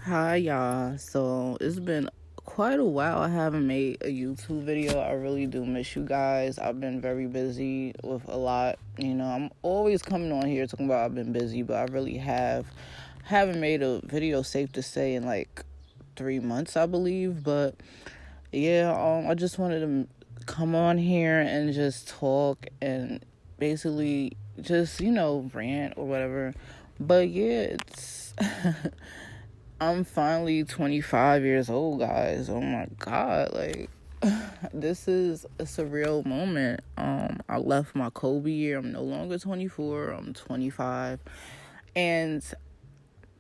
Hi, y'all. So it's been quite a while. I haven't made a YouTube video. I really do miss you guys. I've been very busy with a lot. I'm always coming on here talking about I've been busy, but I really haven't made a video, safe to say, in like 3 months, I believe. But yeah, I just wanted to come on here and just talk and basically just rant or whatever. But yeah, it's I'm finally 25 years old, guys. Oh my God. Like, this is a surreal moment. I left my Kobe year. I'm no longer 24. I'm 25. And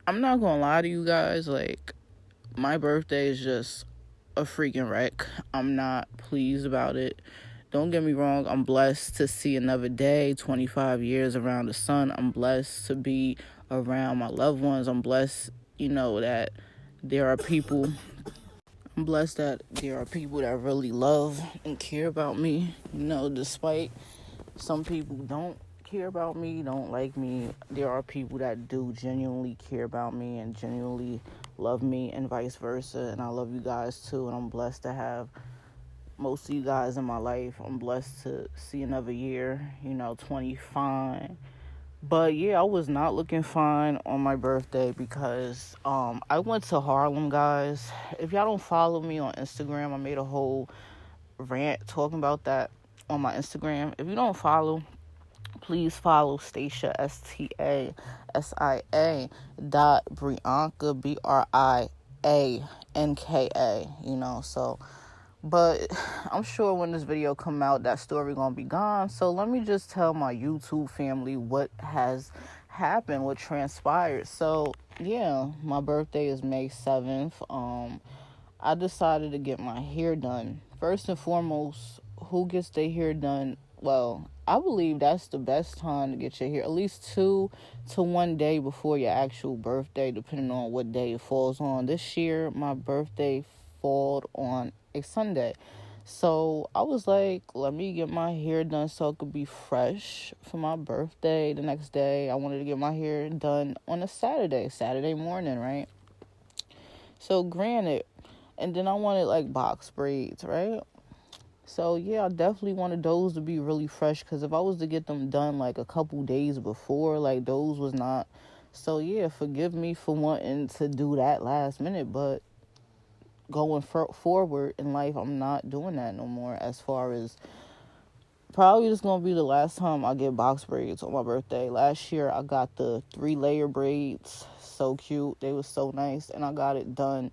I'm not going to lie to you guys. Like, my birthday is just a freaking wreck. I'm not pleased about it. Don't get me wrong. I'm blessed to see another day, 25 years around the sun. I'm blessed to be around my loved ones. I'm blessed, that there are people I'm blessed that there are people that really love and care about me. Despite some people don't care about me, don't like me, there are people that do genuinely care about me and genuinely love me, and vice versa. And I love you guys too. And I'm blessed to have most of you guys in my life. I'm blessed to see another year, 25. But yeah, I was not looking fine on my birthday because I went to Harlem, guys. If y'all don't follow me on Instagram, I made a whole rant talking about that on my Instagram. If you don't follow, please follow Stasia, Stasia dot Brianka, Brianka. So but I'm sure when this video come out, that story gonna be gone. So let me just tell my YouTube family what has happened, what transpired. So yeah, my birthday is May 7th. I decided to get my hair done. First and foremost, who gets their hair done? Well, I believe that's the best time to get your hair, at least 2 to 1 day before your actual birthday, depending on what day it falls on. This year, my birthday falled on a Sunday. So I was like, let me get my hair done so it could be fresh for my birthday the next day. I wanted to get my hair done on a Saturday morning, right? So granted, and then I wanted like box braids, right? So yeah, I definitely wanted those to be really fresh, because if I was to get them done like a couple days before, like those was not. So yeah, forgive me for wanting to do that last minute, but going forward in life, I'm not doing that no more. As far as probably just gonna be the last time I get box braids on my birthday. Last year I got the 3-layer braids, so cute. They were so nice, and I got it done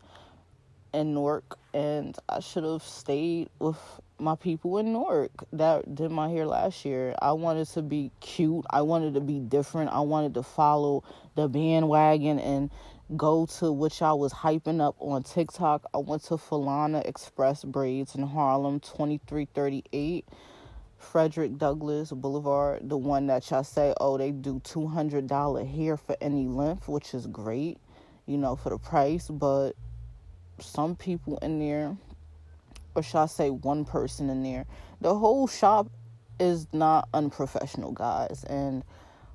in Newark, and I should have stayed with my people in Newark that did my hair last year. I wanted to be cute. I wanted to be different. I wanted to follow the bandwagon and go to which I was hyping up on TikTok. I went to Falana Express Braids in Harlem, 2338 Frederick Douglass Boulevard, the one that y'all say, oh, they do $200 hair for any length, which is great, for the price. But some people in there, or should I say one person in there, the whole shop is not unprofessional, guys. And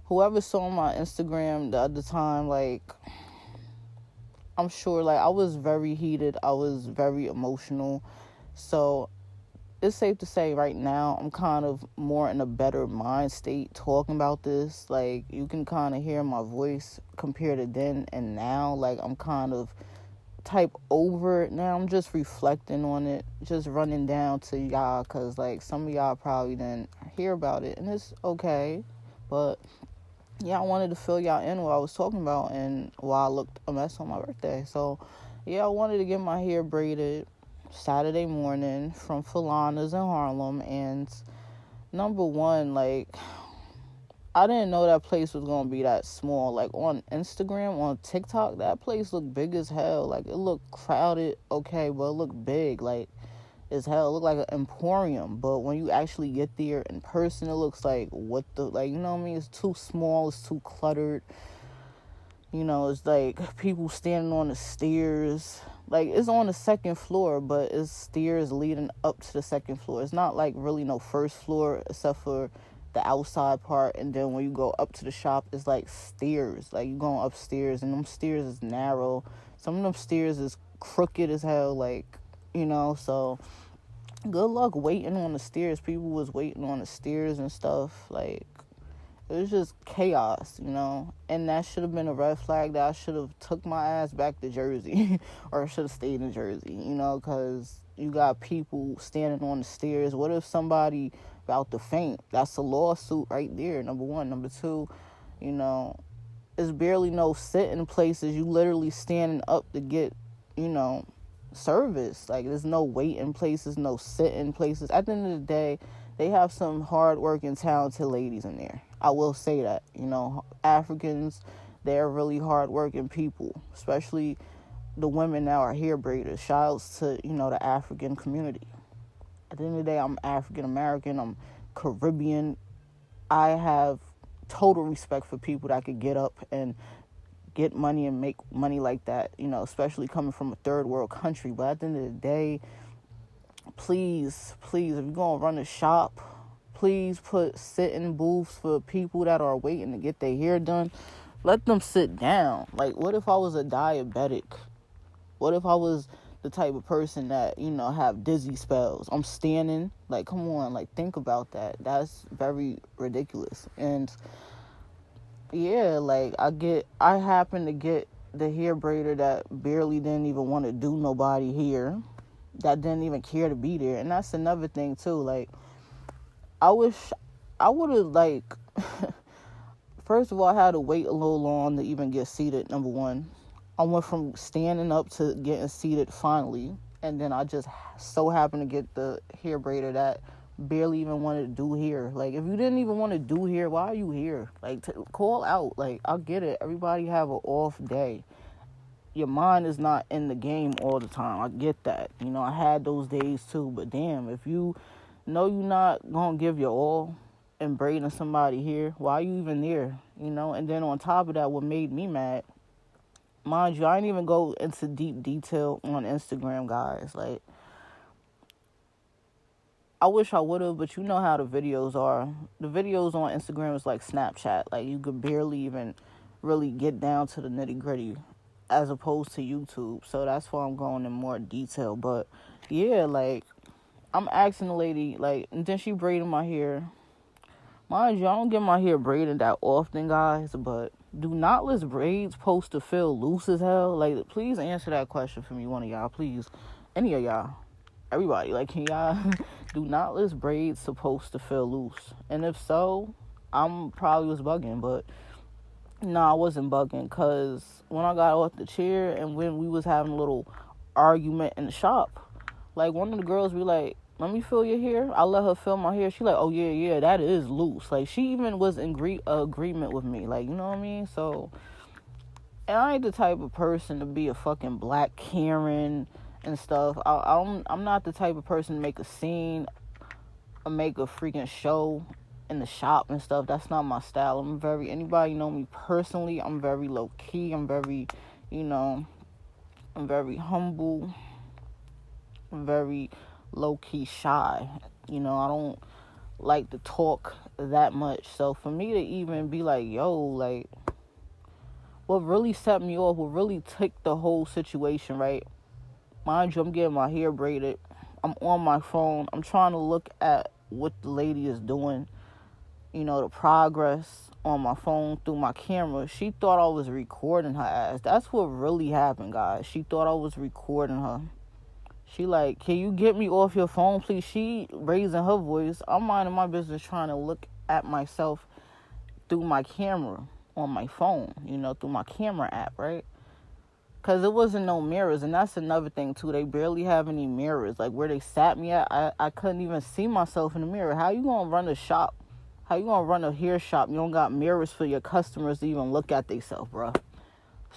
whoever saw my Instagram the other time, like, I'm sure, like, I was very heated. I was very emotional. So it's safe to say right now I'm kind of more in a better mind state talking about this. Like, you can kind of hear my voice compared to then and now. Like, I'm kind of type over it now. I'm just reflecting on it, just running down to y'all, because like some of y'all probably didn't hear about it, and it's okay. But yeah, I wanted to fill y'all in what I was talking about and why I looked a mess on my birthday. So yeah, I wanted to get my hair braided Saturday morning from Falana's in Harlem. And number one, like, I didn't know that place was going to be that small. Like, on Instagram, on TikTok, that place looked big as hell. Like, it looked crowded, okay, but it looked big, like, as hell. It looked like an emporium. But when you actually get there in person, it looks like, what the, like, you know what I mean? It's too small, it's too cluttered. It's like people standing on the stairs. Like, it's on the second floor, but it's stairs leading up to the second floor. It's not like really no first floor, except for the outside part, and then when you go up to the shop, it's like stairs. Like, you going upstairs, and them stairs is narrow. Some of them stairs is crooked as hell, like, so good luck waiting on the stairs. People was waiting on the stairs and stuff. Like, it was just chaos, and that should have been a red flag that I should have took my ass back to Jersey or should have stayed in Jersey, because you got people standing on the stairs. What if somebody about to faint? That's a lawsuit right there, number one. Number two, there's barely no sitting places. You literally standing up to get, service. Like, there's no waiting places, no sitting places. At the end of the day, they have some hard-working, talented ladies in there. I will say that. Africans, they're really hard-working people, especially the women that are hair braiders. Shout outs to, the African community. At the end of the day, I'm African-American, I'm Caribbean. I have total respect for people that could get up and get money and make money like that, especially coming from a third world country. But at the end of the day, please, if you're going to run a shop, please put sitting booths for people that are waiting to get their hair done. Let them sit down. Like, what if I was a diabetic? What if I was the type of person that, have dizzy spells? I'm standing. Like, come on. Like, think about that. That's very ridiculous. And, yeah, like, I happen to get the hair braider that barely didn't even want to do nobody hair, that didn't even care to be there. And that's another thing, too. Like, I wish I would have, like, first of all, I had to wait a little long to even get seated, number one. I went from standing up to getting seated finally, and then I just so happened to get the hair braider that barely even wanted to do hair. Like, if you didn't even want to do hair, why are you here? Like, call out. Like, I get it. Everybody have an off day. Your mind is not in the game all the time. I get that. I had those days too, but damn, if you know you're not going to give your all in braiding somebody here, why are you even there? And then on top of that, what made me mad, mind you, I didn't even go into deep detail on Instagram, guys. Like, I wish I would have, but you know how the videos are. The videos on Instagram is like Snapchat. Like, you could barely even really get down to the nitty-gritty as opposed to YouTube. So that's why I'm going in more detail. But, yeah, like, I'm asking the lady, like, and then she braided my hair. Mind you, I don't get my hair braided that often, guys, but do knotless braids supposed to feel loose as hell? Like, please answer that question for me, one of y'all, please. Any of y'all. Everybody, like, can y'all, do knotless braids supposed to feel loose? And if so, I'm probably was bugging, but no, I wasn't bugging, because when I got off the chair and when we was having a little argument in the shop, like, one of the girls be like, let me feel your hair. I let her feel my hair. She like, oh, yeah, that is loose. Like, she even was in agreement with me. Like, you know what I mean? So, and I ain't the type of person to be a fucking black Karen and stuff. I'm not the type of person to make a scene or make a freaking show in the shop and stuff. That's not my style. Anybody know me personally, I'm very low-key. I'm very, I'm very humble. I'm very low-key shy. I don't like to talk that much. So for me to even be like, yo, like, what really set me off, what really took the whole situation, right? Mind you, I'm getting my hair braided. I'm on my phone. I'm trying to look at what the lady is doing, the progress on my phone through my camera. She thought I was recording her ass. That's what really happened, guys. She thought I was recording her. She like, can you get me off your phone, please? She raising her voice. I'm minding my business trying to look at myself through my camera on my phone, through my camera app, right? Because it wasn't no mirrors, and that's another thing, too. They barely have any mirrors. Like, where they sat me at, I couldn't even see myself in the mirror. How you going to run a shop? How you going to run a hair shop? You don't got mirrors for your customers to even look at themselves, bro.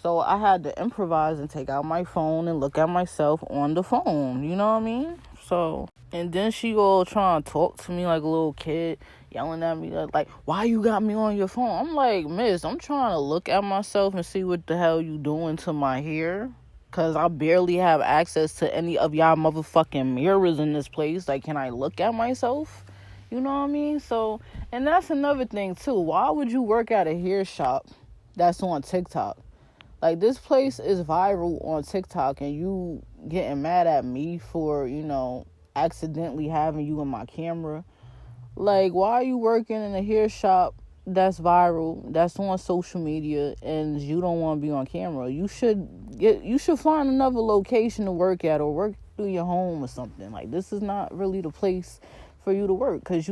So I had to improvise and take out my phone and look at myself on the phone. You know what I mean? So, and then she all trying to talk to me like a little kid, yelling at me like, why you got me on your phone? I'm like, miss, I'm trying to look at myself and see what the hell you doing to my hair. Because I barely have access to any of y'all motherfucking mirrors in this place. Like, can I look at myself? You know what I mean? So, and that's another thing too. Why would you work at a hair shop that's on TikTok? Like, this place is viral on TikTok, and you getting mad at me for, accidentally having you in my camera. Like, why are you working in a hair shop that's viral, that's on social media, and you don't want to be on camera? You should find another location to work at, or work through your home or something. Like, this is not really the place for you to work, because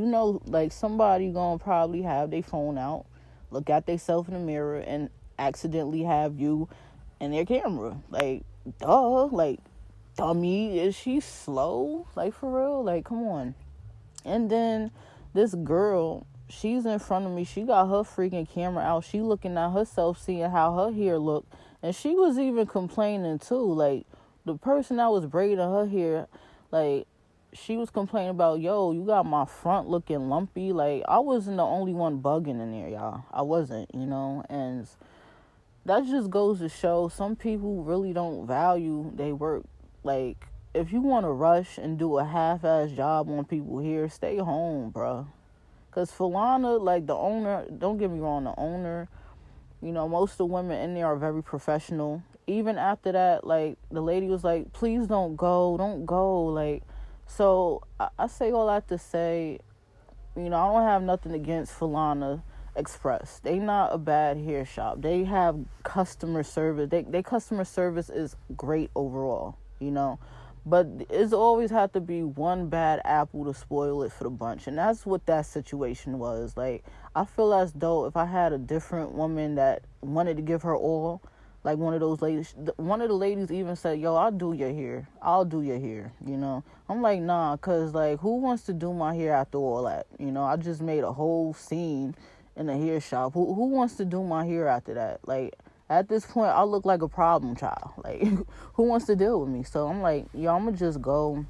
like, somebody gonna probably have their phone out, look at themselves in the mirror, and accidentally have you in their camera. Like, duh. Like, dummy, is she slow? Like, for real? Like, come on. And then this girl, she's in front of me. She got her freaking camera out. She looking at herself, seeing how her hair looked. And she was even complaining too. Like, the person that was braiding her hair, like, she was complaining about, yo, you got my front looking lumpy. Like, I wasn't the only one bugging in there, y'all. I wasn't, And that just goes to show some people really don't value their work. Like, if you want to rush and do a half-ass job on people here, stay home, bro. Because Falana, like, the owner, don't get me wrong, the owner, most of the women in there are very professional. Even after that, like, the lady was like, please don't go. Like, so I say all that to say, I don't have nothing against Falana Express. They not a bad hair shop. They have customer service. They customer service is great overall, But it's always had to be one bad apple to spoil it for the bunch. And that's what that situation was. Like, I feel as though if I had a different woman that wanted to give her all, like one of those ladies, one of the ladies even said, yo, I'll do your hair. I'm like, nah, because, like, who wants to do my hair after all that? I just made a whole scene in a hair shop. Who wants to do my hair after that? Like, at this point, I look like a problem child. Like, who wants to deal with me? So I'm like, yo, I'm going to just go.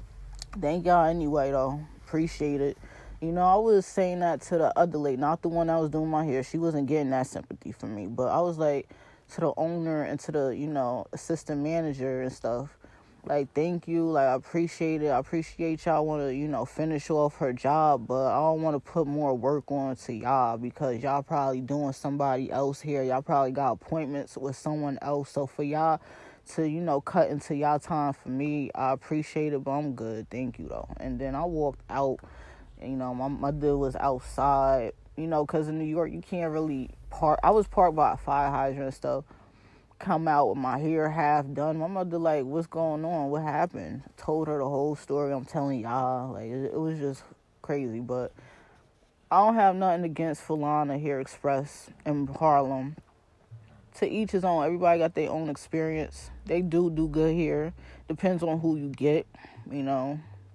Thank y'all anyway, though. Appreciate it. I was saying that to the other lady, not the one that was doing my hair. She wasn't getting that sympathy from me. But I was like, to the owner and to the, assistant manager and stuff, like, thank you. Like, I appreciate it. I appreciate y'all want to, finish off her job, but I don't want to put more work on to y'all because y'all probably doing somebody else here. Y'all probably got appointments with someone else. So for y'all to, cut into y'all time for me, I appreciate it, but I'm good. Thank you, though. And then I walked out. My mother was outside, because in New York, you can't really park. I was parked by a fire hydrant and stuff. Come out with my hair half done. My mother like, what's going on? What happened? Told her the whole story. I'm telling y'all. Like, it was just crazy. But I don't have nothing against Falana Hair Express in Harlem. To each his own. Everybody got their own experience. They do good hair. Depends on who you get,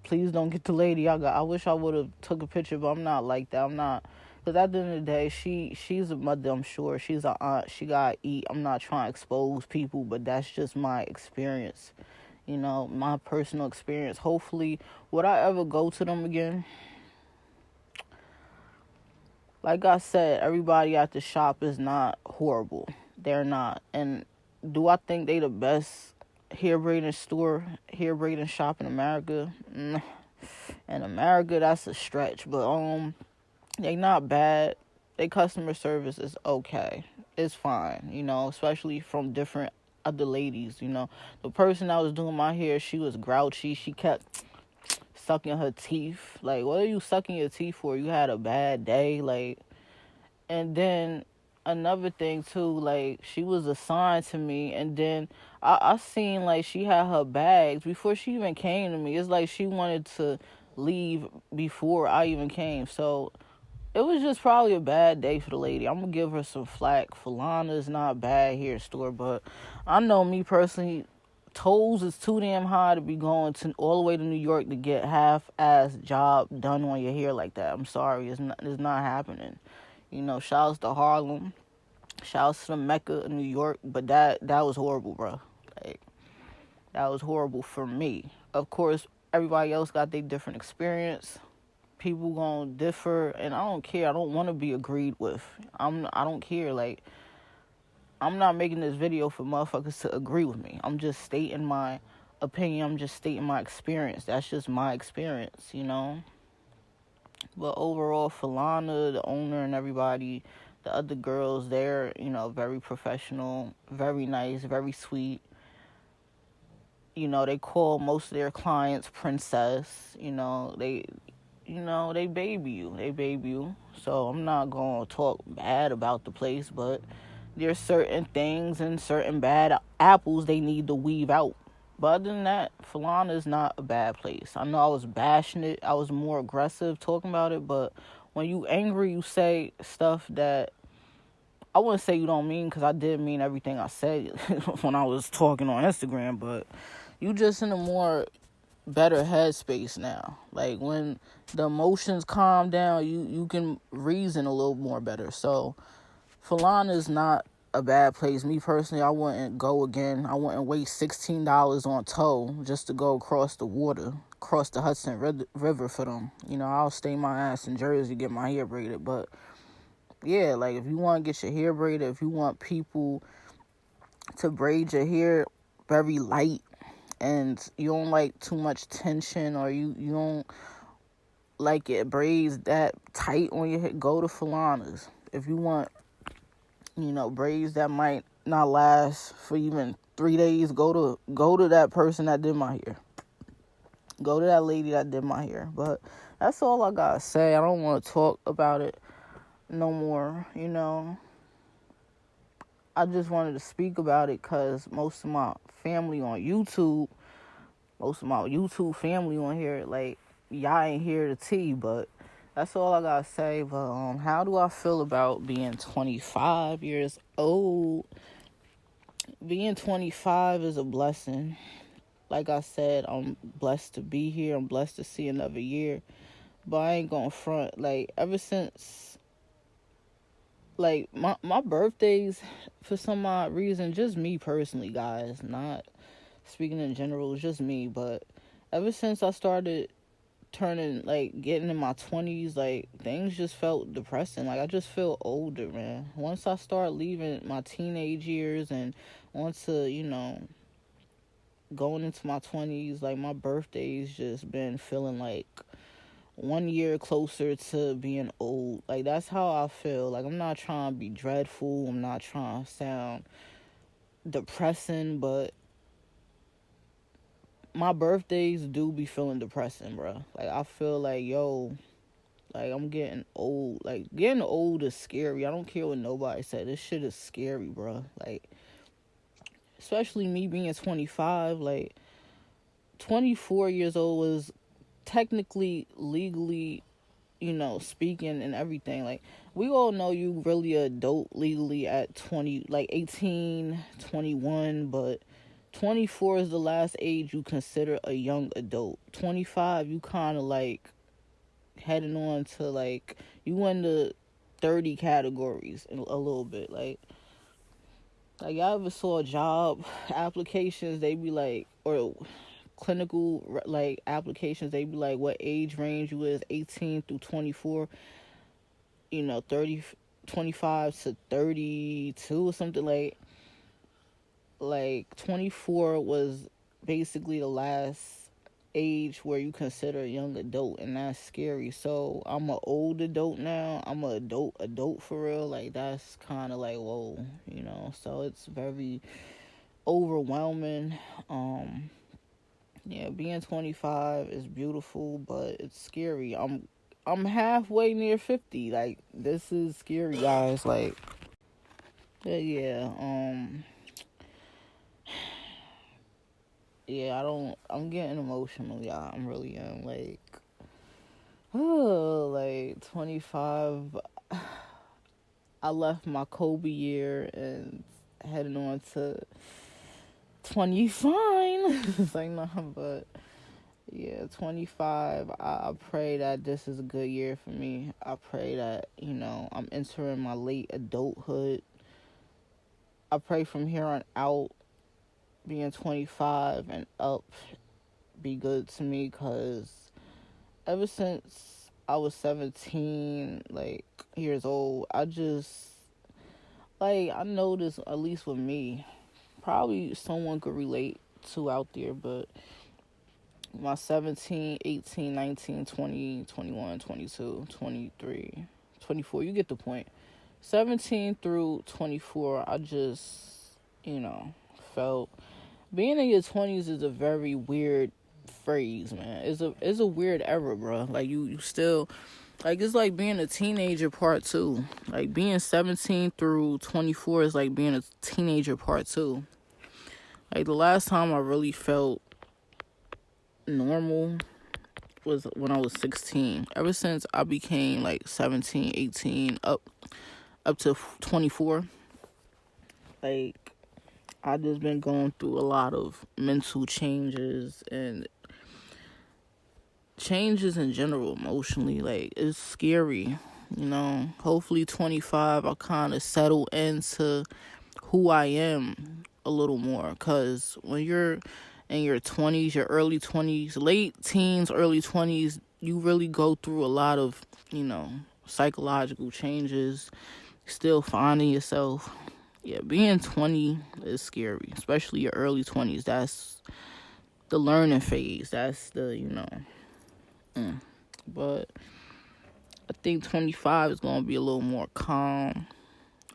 Please don't get the lady I got. I wish I would have took a picture, but I'm not like that. I'm not. Because at the end of the day, she's a mother, I'm sure. She's an aunt. She got to eat. I'm not trying to expose people, but that's just my experience. My personal experience. Hopefully, would I ever go to them again? Like I said, everybody at the shop is not horrible. They're not. And do I think they the best hair braiding shop in America? In America, that's a stretch. But, they not bad. Their customer service is okay. It's fine, especially from different other ladies, The person that was doing my hair, she was grouchy. She kept sucking her teeth. Like, what are you sucking your teeth for? You had a bad day? Like, and then another thing, too, like, she was assigned to me, and then I seen, like, she had her bags before she even came to me. It's like she wanted to leave before I even came, so it was just probably a bad day for the lady. I'm going to give her some flack. Falana's not a bad hair store, but I know me personally, tolls is too damn high to be going to all the way to New York to get half-ass job done on your hair like that. I'm sorry. It's not happening. Shouts to Harlem. Shouts to the Mecca of New York, but that was horrible, bro. Like, that was horrible for me. Of course, everybody else got their different experience. People gonna differ, and I don't care. I don't want to be agreed with. I don't care. Like, I'm not making this video for motherfuckers to agree with me. I'm just stating my opinion. I'm just stating my experience. That's just my experience, But overall, Falana, the owner, and everybody, the other girls, they're, very professional, very nice, very sweet. They call most of their clients princess. They baby you. They baby you. So I'm not going to talk bad about the place, but there's certain things and certain bad apples they need to weave out. But other than that, Falana is not a bad place. I know I was bashing it. I was more aggressive talking about it, but when you angry, you say stuff that I wouldn't say you don't mean, because I did mean everything I said when I was talking on Instagram, but you just in a more better headspace now. Like when the emotions calm down, you can reason a little more better. So Falana is not a bad place. Me personally, I wouldn't go again. I wouldn't waste $16 on tow just to go across the water, across the Hudson River for them. I'll stay my ass in Jersey, get my hair braided. But yeah, like if you want to get your hair braided, if you want people to braid your hair very light, and you don't like too much tension, or you don't like it braids that tight on your head, go to Falana's. If you want, braids that might not last for even 3 days, go to that person that did my hair. Go to that lady that did my hair. But that's all I gotta say. I don't want to talk about it no more. I just wanted to speak about it because most of my family on YouTube, most of my YouTube family on here, like, y'all ain't hear the tea, but that's all I gotta say. But how do I feel about being 25 years old? Being 25 is a blessing. Like I said, I'm blessed to be here. I'm blessed to see another year. But I ain't gonna front. Like, ever since, like, my birthdays, for some odd reason, just me personally, guys, not speaking in general, it's just me. But ever since I started turning, like, getting in my 20s, like, things just felt depressing. Like, I just feel older, man. Once I start leaving my teenage years and onto, going into my 20s, like, my birthday's just been feeling like 1 year closer to being old. Like, that's how I feel. Like, I'm not trying to be dreadful. I'm not trying to sound depressing, but my birthdays do be feeling depressing, bro. Like, I feel like, yo, like, I'm getting old. Like, getting old is scary. I don't care what nobody said. This shit is scary, bro. Like, especially me being 25. Like, 24 years old was technically, legally, speaking and everything. Like, we all know you really an adult legally at 20, like 18, 21, but 24 is the last age you consider a young adult. 25, you kind of like heading on to, like, you in the 30 categories a little bit. Like y'all ever saw job applications, they be like, or clinical, like, applications, they be like, what age range you is, 18 through 24, 30, 25 to 32 or something. Like 24 was basically the last age where you consider a young adult, and that's scary. So I'm an old adult now. I'm an adult for real. Like, that's kind of like, whoa, so it's very overwhelming. Yeah, being 25 is beautiful, but it's scary. I'm halfway near 50. Like, this is scary, guys. Like, yeah, yeah, I'm getting emotional, y'all. I'm really young. Like, oh, like 25. I left my Kobe year and heading on to 20 fine. It's like, nah, but yeah, 25. I pray that this is a good year for me. I pray that, I'm entering my late adulthood. I pray from here on out, being 25 and up, be good to me, because ever since I was 17, like, years old, I just, like, I noticed, at least with me, probably someone could relate to out there, but My 17, 18, 19, 20, 21, 22, 23, 24. You get the point. 17 through 24, I just, felt being in your 20s is a very weird phrase, man. It's a weird era, bro. Like you still like it's like being a teenager part 2. Like being 17 through 24 is like being a teenager part 2. Like the last time I really felt normal was when I was 16. Ever since I became like 17, 18 up to 24, like I just been going through a lot of mental changes and changes in general emotionally. Like it's scary, hopefully 25 I'll kind of settle into who I am a little more, because when you're in your 20s, your early 20s, late teens, early 20s, you really go through a lot of psychological changes, still finding yourself. Yeah, being 20 is scary, especially your early 20s. That's the learning phase. That's the but I think 25 is going to be a little more calm.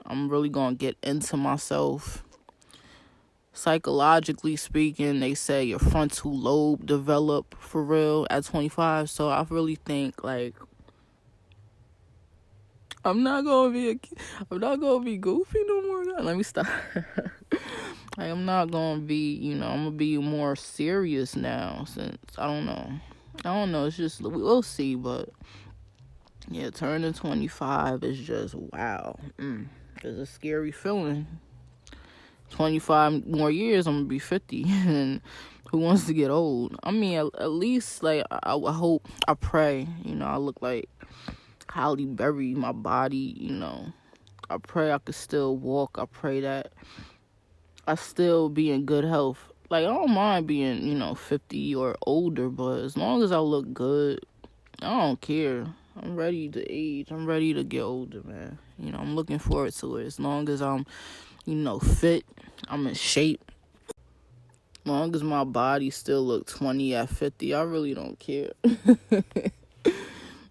I'm really going to get into myself. Psychologically speaking, they say your frontal lobe develop for real at 25. So I really think like I'm not gonna be goofy no more. Let me stop. Like I'm not gonna be, I'm gonna be more serious now. Since I don't know. It's just we'll see, but yeah, turning 25 is just wow. It's a scary feeling. 25 more years, I'm gonna be 50, and who wants to get old? I mean, at least like I hope, I pray, I look like Halle Berry, my body, I pray I could still walk. I pray that I still be in good health. Like I don't mind being, 50 or older, but as long as I look good, I don't care. I'm ready to age. I'm ready to get older, man. I'm looking forward to it. As long as I'm, fit, I'm in shape. As long as my body still look 20 at 50, I really don't care.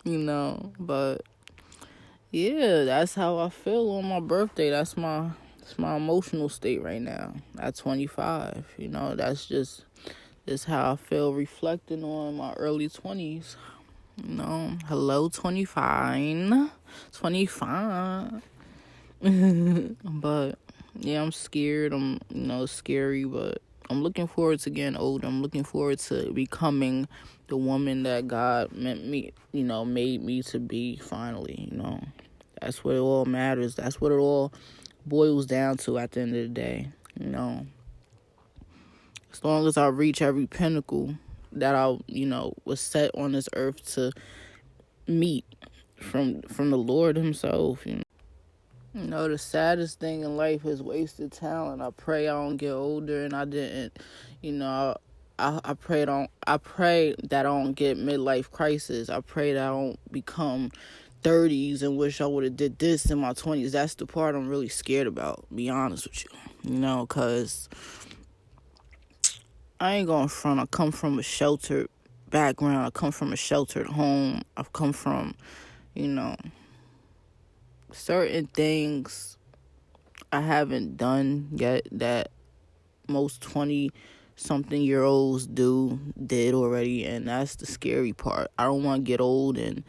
But yeah, that's how I feel on my birthday. It's my emotional state right now at 25. That's how I feel reflecting on my early 20s. Hello 25. 25. But yeah, I'm scared. I'm scary, but I'm looking forward to getting older. I'm looking forward to becoming the woman that God meant me, made me to be finally, That's what it all matters. That's what it all boils down to at the end of the day, As long as I reach every pinnacle that I, was set on this earth to meet from the Lord himself, the saddest thing in life is wasted talent. I pray I don't get older and I didn't, I pray that I don't get midlife crisis. I pray that I don't become 30s and wish I would have did this in my 20s. That's the part I'm really scared about, be honest with you. Cause I ain't going front. I come from a sheltered background. I come from a sheltered home. I've come from, certain things I haven't done yet that most 20-something-year-olds did already, and that's the scary part. I don't want to get old and,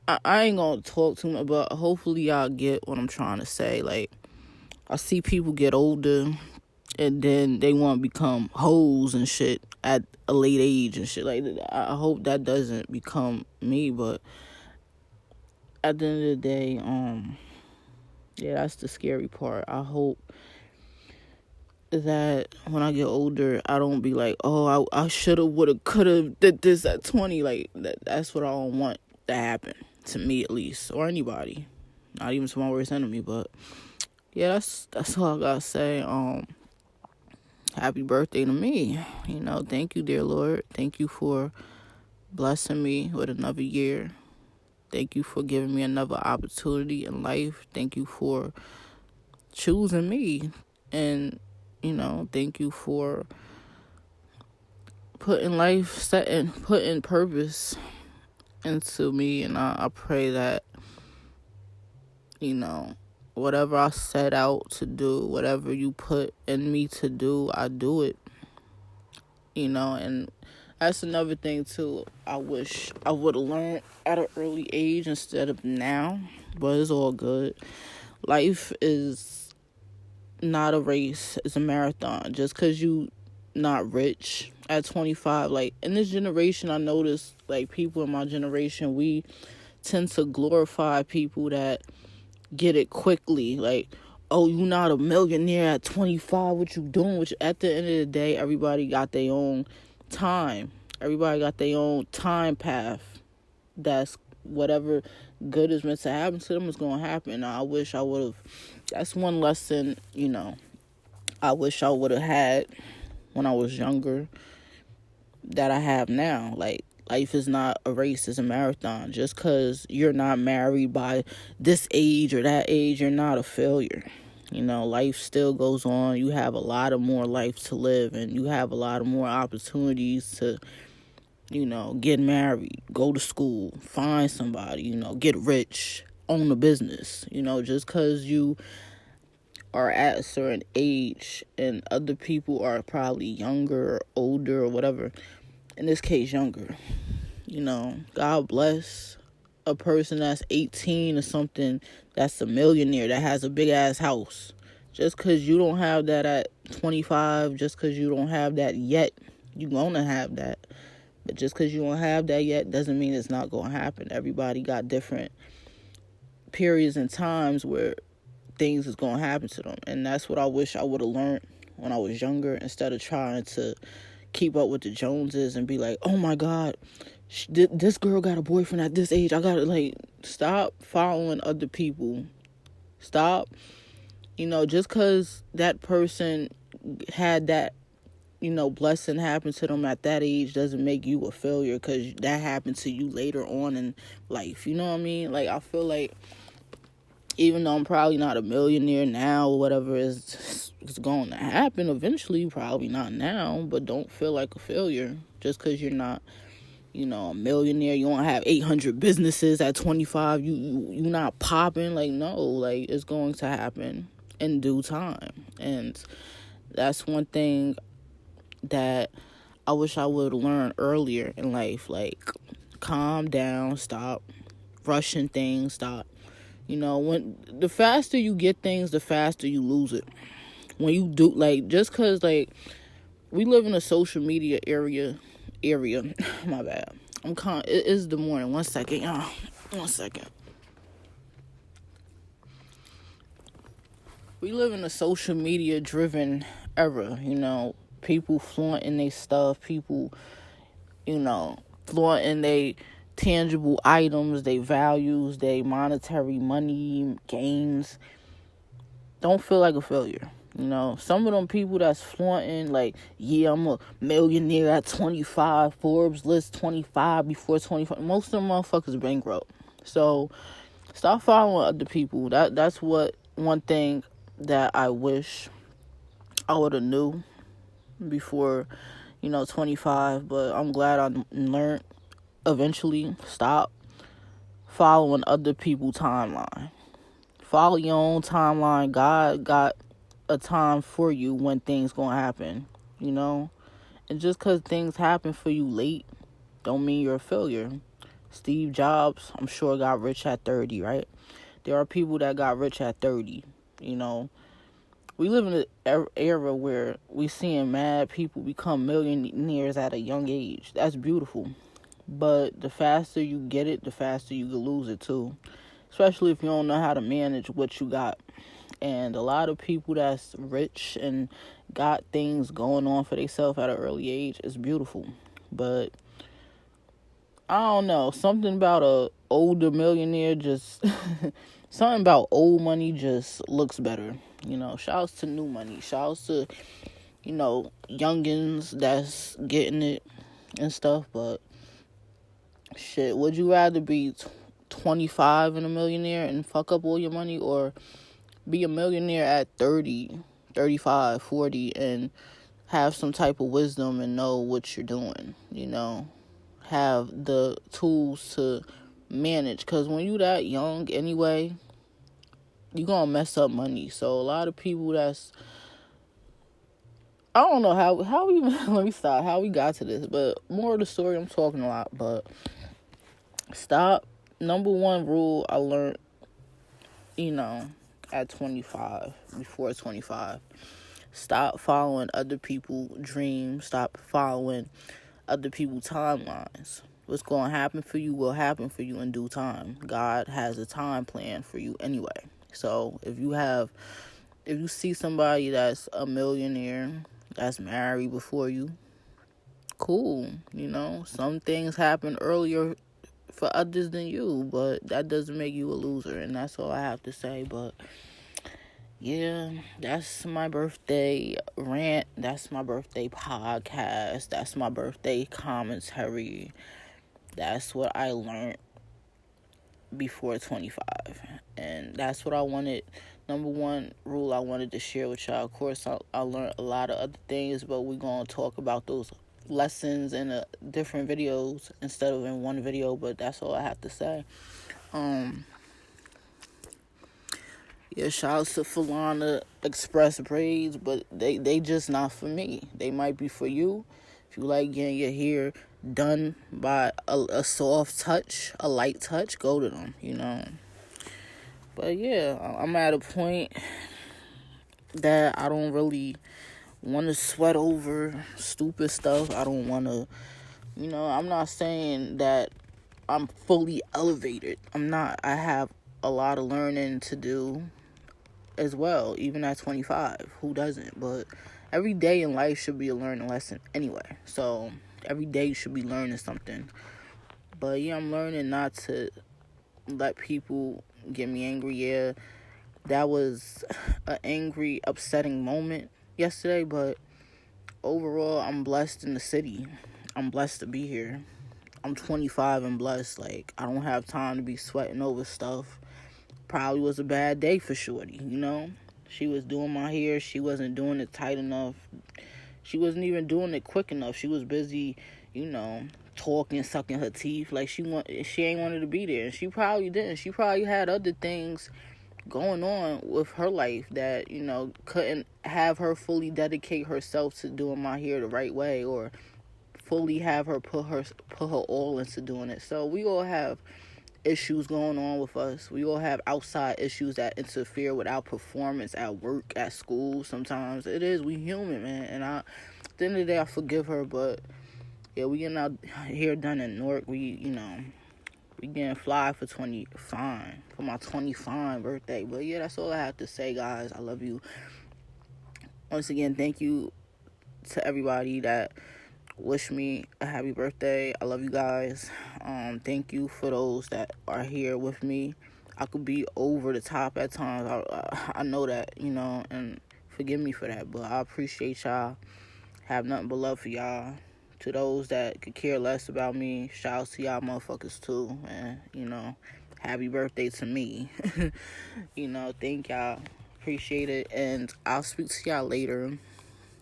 I ain't gonna talk too much, but hopefully y'all get what I'm trying to say. Like, I see people get older and then they want to become hoes and shit at a late age and shit. Like, I hope that doesn't become me, but at the end of the day, yeah, that's the scary part. I hope that when I get older, I don't be like, oh, I shoulda, woulda, coulda did this at 20. Like, that's what I don't want to happen to me, at least, or anybody. Not even to my worst enemy, but yeah, that's all I gotta say. Happy birthday to me. Thank you, dear Lord. Thank you for blessing me with another year. Thank you for giving me another opportunity in life. Thank you for choosing me. And, thank you for putting purpose into me, and I pray that, whatever I set out to do, whatever you put in me to do, I do it. And that's another thing too. I wish I would have learned at an early age instead of now, but it's all good. Life is not a race, it's a marathon. Just because you not rich at 25, like in this generation, I noticed like people in my generation, we tend to glorify people that get it quickly. Like, oh, you not a millionaire at 25, what you doing? Which at the end of the day, everybody got their own time. Everybody got their own time path. That's whatever good is meant to happen to them is going to happen. Now, I wish I would have, that's one lesson, I wish I would have had when I was younger that I have now. Like, life is not a race, it's a marathon. Just because you're not married by this age or that age, you're not a failure. Life still goes on. You have a lot of more life to live, and you have a lot of more opportunities to, get married, go to school, find somebody, get rich, own a business. Just because you are at a certain age and other people are probably younger or older or whatever, in this case, younger, God bless a person that's 18 or something that's a millionaire, that has a big ass house. Just because you don't have that at 25, just because you don't have that yet, you're going to have that. But just because you don't have that yet doesn't mean it's not going to happen. Everybody got different periods and times where things is going to happen to them. And that's what I wish I would have learned when I was younger, instead of trying to keep up with the Joneses and be like, oh my God, this girl got a boyfriend at this age. I got to, stop following other people. Stop. Just because that person had that, blessing happen to them at that age doesn't make you a failure because that happened to you later on in life. You know what I mean? Like, I feel like even though I'm probably not a millionaire now or whatever is going to happen eventually, probably not now, but don't feel like a failure just because you're not, a millionaire. You don't have 800 businesses at 25. You not popping. Like, no, like, it's going to happen in due time. And that's one thing that I wish I would have learned earlier in life. Like, calm down, stop rushing things, stop. When the faster you get things, the faster you lose it. When you do, like, just because, like, we live in a social media area, my bad. It is the morning. 1 second, y'all. 1 second. We live in a social media driven era, people flaunting their stuff, people, flaunting their tangible items, their values, their monetary money, gains. Don't feel like a failure. Some of them people that's flaunting, like, yeah, I'm a millionaire at 25, Forbes list 25 before 25. Most of them motherfuckers bankrupt. So stop following other people. That's what one thing that I wish I would have knew before, 25. But I'm glad I learned eventually. Stop following other people's timeline. Follow your own timeline. God got a time for you when things gonna happen, and just because things happen for you late don't mean you're a failure. Steve Jobs, I'm sure, got rich at 30, right? There are people that got rich at 30. We live in an era where we seeing mad people become millionaires at a young age. That's beautiful. But the faster you get it, the faster you can lose it too. Especially if you don't know how to manage what you got. And a lot of people that's rich and got things going on for themselves at an early age is beautiful. But I don't know. Something about a older millionaire just... something about old money just looks better. Shouts to new money. Shouts to, youngins that's getting it and stuff. But shit, would you rather be 25 and a millionaire and fuck up all your money, or be a millionaire at 30, 35, 40 and have some type of wisdom and know what you're doing, have the tools to manage. Because when you that young anyway, you gonna mess up money. So a lot of people I don't know how we let me stop how we got to this, but more of the story, I'm talking a lot, but stop. Number one rule I learned, at 25, before 25, stop following other people's dreams, stop following other people's timelines. What's going to happen for you will happen for you in due time. God has a time plan for you anyway. So if you see somebody that's a millionaire, that's married before you, cool. Some things happen earlier for others than you, but that doesn't make you a loser, and that's all I have to say. But yeah, that's my birthday rant. That's my birthday podcast. That's my birthday commentary. That's what I learned before 25. And that's what I wanted. Number one rule I wanted to share with y'all. Of course, I learned a lot of other things, but we're going to talk about those lessons in different videos instead of in one video. But that's all I have to say. Yeah, shout out to Falana Express Braids, but they just not for me. They might be for you. If you like getting your hair done by a soft touch, a light touch, go to them, But yeah, I'm at a point that I don't really want to sweat over stupid stuff. I don't want to, I'm not saying that I'm fully elevated. I'm not. I have a lot of learning to do as well, even at 25. Who doesn't? But every day in life should be a learning lesson anyway. So every day you should be learning something. But yeah, I'm learning not to let people get me angry. Yeah, that was an angry, upsetting moment yesterday, but overall, I'm blessed in the city. I'm blessed to be here. I'm 25 and blessed. Like, I don't have time to be sweating over stuff. Probably was a bad day for Shorty, She was doing my hair. She wasn't doing it tight enough. She wasn't even doing it quick enough. She was busy, talking, sucking her teeth. Like, she ain't wanted to be there. And she probably didn't. She probably had other things going on with her life that, couldn't have her fully dedicate herself to doing my hair the right way, or fully have her put her all into doing it. So we all have issues going on with us. We all have outside issues that interfere with our performance at work, at school. Sometimes it is. We human, man. And at the end of the day, I forgive her. But yeah, we getting our hair done in Newark. We getting fly for my 25 birthday. But yeah, that's all I have to say, guys. I love you. Once again, thank you to everybody that wish me a happy birthday. I love you guys. Thank you for those that are here with me. I could be over the top at times. I know that, and forgive me for that. But I appreciate y'all. Have nothing but love for y'all. To those that could care less about me, shout out to y'all motherfuckers too. And, happy birthday to me. Thank y'all. Appreciate it. And I'll speak to y'all later.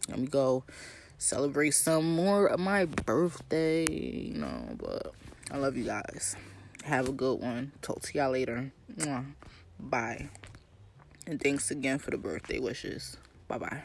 Let me go celebrate some more of my birthday, but I love you guys. Have a good one. Talk to y'all later. Mwah. Bye. And thanks again for the birthday wishes. Bye-bye.